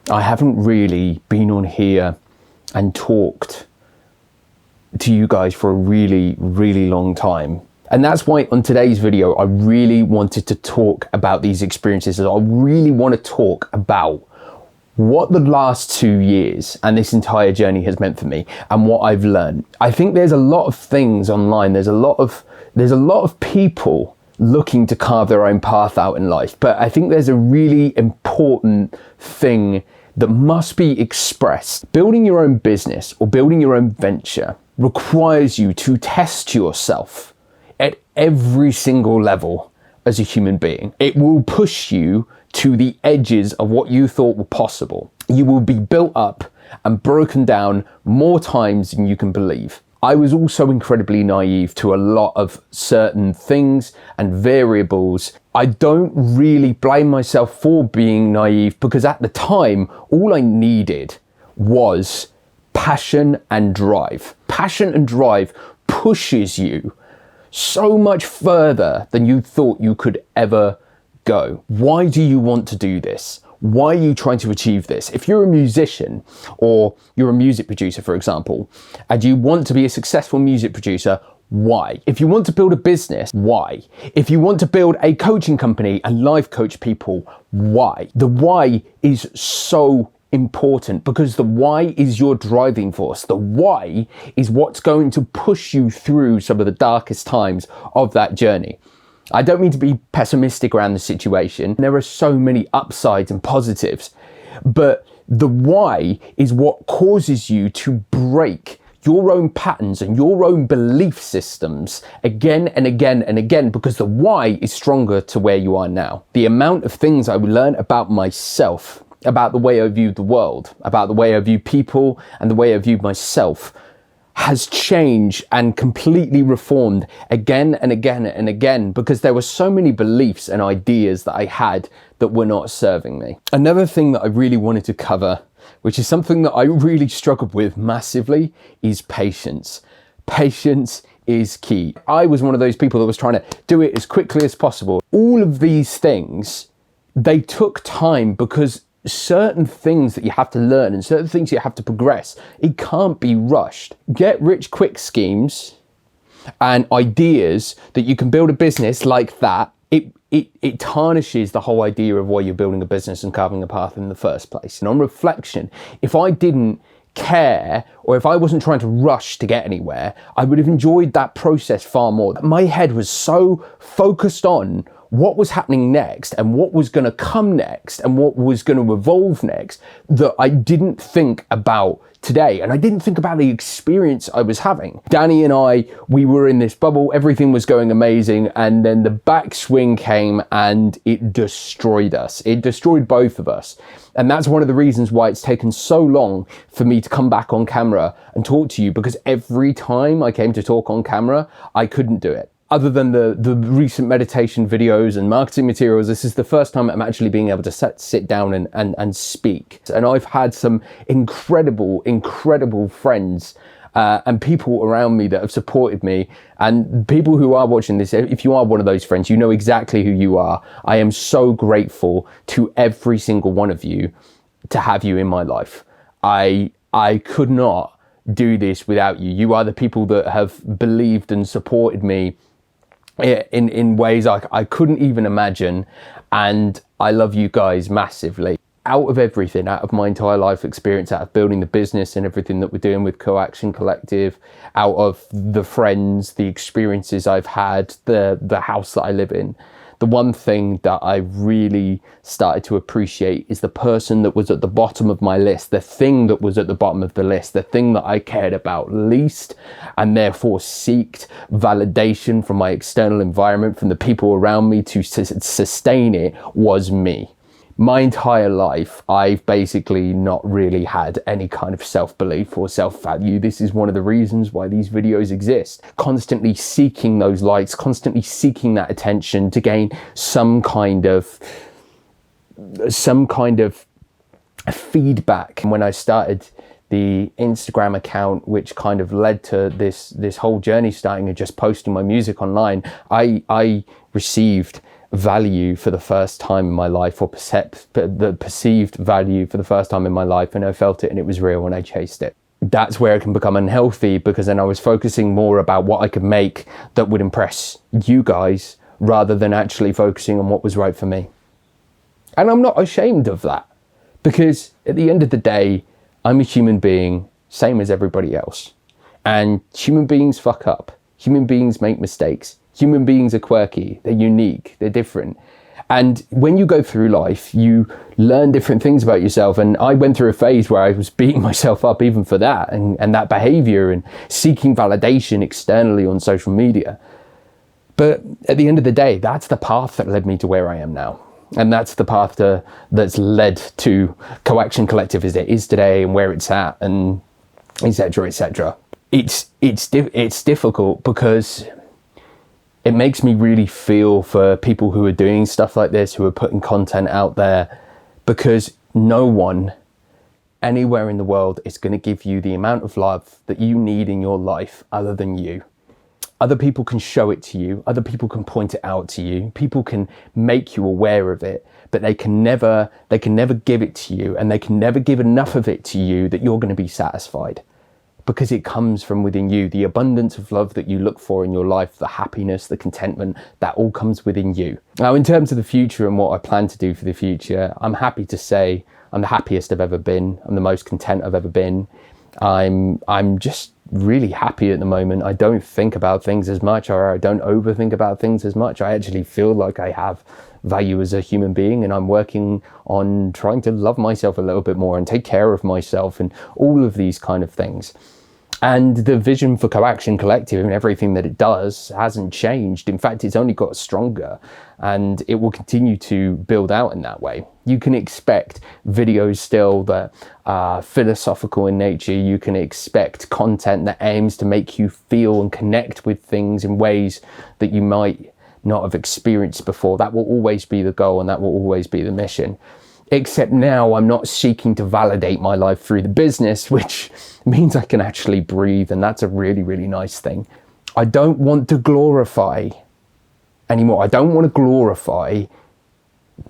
I haven't really been on here and talked to you guys for a really, really long time. And that's why on today's video, I really wanted to talk about these experiences. I really want to talk about what the last 2 years and this entire journey has meant for me and what I've learned. I think there's a lot of things online. There's a lot of people looking to carve their own path out in life. But I think there's a really important thing that must be expressed. Building your own business or building your own venture requires you to test yourself at every single level as a human being. It will push you to the edges of what you thought were possible. You will be built up and broken down more times than you can believe. I was also incredibly naive to a lot of certain things and variables. I don't really blame myself for being naive because at the time, all I needed was passion and drive. Passion and drive pushes you so much further than you thought you could ever go. Why do you want to do this? Why are you trying to achieve this? If you're a musician or you're a music producer, for example, and you want to be a successful music producer, why? If you want to build a business, why? If you want to build a coaching company and life coach people, why? The why is so important because the why is your driving force. The why is what's going to push you through some of the darkest times of that journey. I don't mean to be pessimistic around the situation. There are so many upsides and positives, but the why is what causes you to break your own patterns and your own belief systems again and again and again, because the why is stronger to where you are now. The amount of things I learned about myself, about the way I viewed the world, about the way I view people and the way I viewed myself has changed and completely reformed again and again and again because there were so many beliefs and ideas that I had that were not serving me. Another thing that I really wanted to cover, which is something that I really struggled with massively, is patience. Patience is key. I was one of those people that was trying to do it as quickly as possible. All of these things, they took time because certain things that you have to learn and certain things you have to progress, it can't be rushed. Get rich quick schemes and ideas that you can build a business like that, it tarnishes the whole idea of why you're building a business and carving a path in the first place. And on reflection, if I didn't care or if I wasn't trying to rush to get anywhere, I would have enjoyed that process far more. My head was so focused on what was happening next and what was going to come next and what was going to evolve next that I didn't think about today. And I didn't think about the experience I was having. Danny and I, we were in this bubble, everything was going amazing. And then the backswing came and it destroyed us. It destroyed both of us. And that's one of the reasons why it's taken so long for me to come back on camera and talk to you, because every time I came to talk on camera, I couldn't do it. Other than the recent meditation videos and marketing materials, this is the first time I'm actually being able to sit down and speak. And I've had some incredible friends and people around me that have supported me. And people who are watching this, if you are one of those friends, you know exactly who you are. I am so grateful to every single one of you to have you in my life. I could not do this without you. You are the people that have believed and supported me in ways I couldn't even imagine, and I love you guys massively. Out of everything, out of my entire life experience, out of building the business and everything that we're doing with Co-Action Collective, out of the friends, the experiences I've had, the house that I live in, the one thing that I really started to appreciate is the person that was at the bottom of my list, the thing that was at the bottom of the list, the thing that I cared about least and therefore seeked validation from my external environment, from the people around me to sustain it, was me. My entire life, I've basically not really had any kind of self-belief or self-value. This is one of the reasons why these videos exist. Constantly seeking those likes, constantly seeking that attention to gain some kind of feedback. When I started the Instagram account, which kind of led to this whole journey starting and just posting my music online, I received value for the first time in my life, or the perceived value for the first time in my life, and I felt it and it was real and I chased it. That's where it can become unhealthy, because then I was focusing more about what I could make that would impress you guys rather than actually focusing on what was right for me. And I'm not ashamed of that, because at the end of the day, I'm a human being, same as everybody else. And human beings fuck up. Human beings make mistakes. Human beings are quirky, they're unique, they're different. And when you go through life, you learn different things about yourself. And I went through a phase where I was beating myself up even for that, and that behavior, and seeking validation externally on social media. But at the end of the day, that's the path that led me to where I am now. And that's the path that's led to Coaction Collective as it is today, and where it's at, and etc., etc. It's difficult, because it makes me really feel for people who are doing stuff like this, who are putting content out there, because no one anywhere in the world is going to give you the amount of love that you need in your life other than you. Other people can show it to you, other people can point it out to you, people can make you aware of it, but they can never give it to you, and they can never give enough of it to you that you're going to be satisfied. Because it comes from within you. The abundance of love that you look for in your life, the happiness, the contentment, that all comes within you. Now, in terms of the future and what I plan to do for the future, I'm happy to say I'm the happiest I've ever been. I'm the most content I've ever been. I'm just really happy at the moment. I don't think about things as much, or I don't overthink about things as much. I actually feel like I have value as a human being, and I'm working on trying to love myself a little bit more and take care of myself, and all of these kind of things. And the vision for Coaction Collective and everything that it does hasn't changed. In fact, it's only got stronger, and it will continue to build out in that way. You can expect videos still that are philosophical in nature. You can expect content that aims to make you feel and connect with things in ways that you might not have experienced before. That will always be the goal, and that will always be the mission. Except now I'm not seeking to validate my life through the business, which means I can actually breathe, and that's a really, really nice thing. I don't want to glorify anymore. I don't want to glorify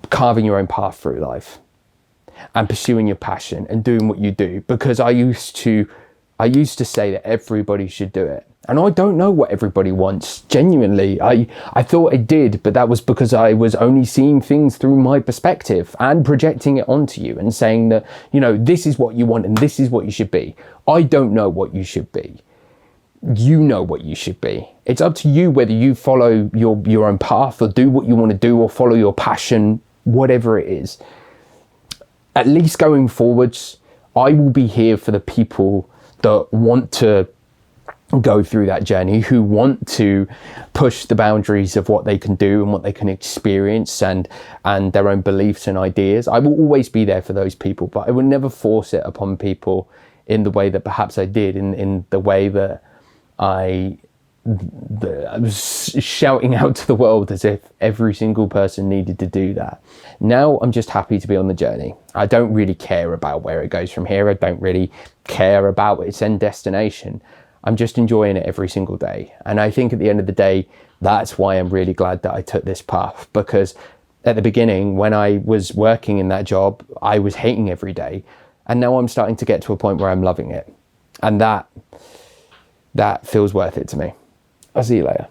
carving your own path through life and pursuing your passion and doing what you do, because I used to say that everybody should do it. And I don't know what everybody wants. Genuinely, I thought I did, but that was because I was only seeing things through my perspective and projecting it onto you and saying that, you know, this is what you want and this is what you should be. I don't know what you should be. You know what you should be. It's up to you whether you follow your own path, or do what you want to do, or follow your passion, whatever it is. At least going forwards, I will be here for the people that want to go through that journey, who want to push the boundaries of what they can do and what they can experience, and their own beliefs and ideas. I will always be there for those people, but I will never force it upon people in the way that perhaps I did, in the way that I was shouting out to the world as if every single person needed to do that. Now I'm just happy to be on the journey. I don't really care about where it goes from here. I don't really care about its end destination. I'm just enjoying it every single day. And I think at the end of the day, that's why I'm really glad that I took this path, because at the beginning, when I was working in that job, I was hating every day. And now I'm starting to get to a point where I'm loving it. And that feels worth it to me. I'll see you later.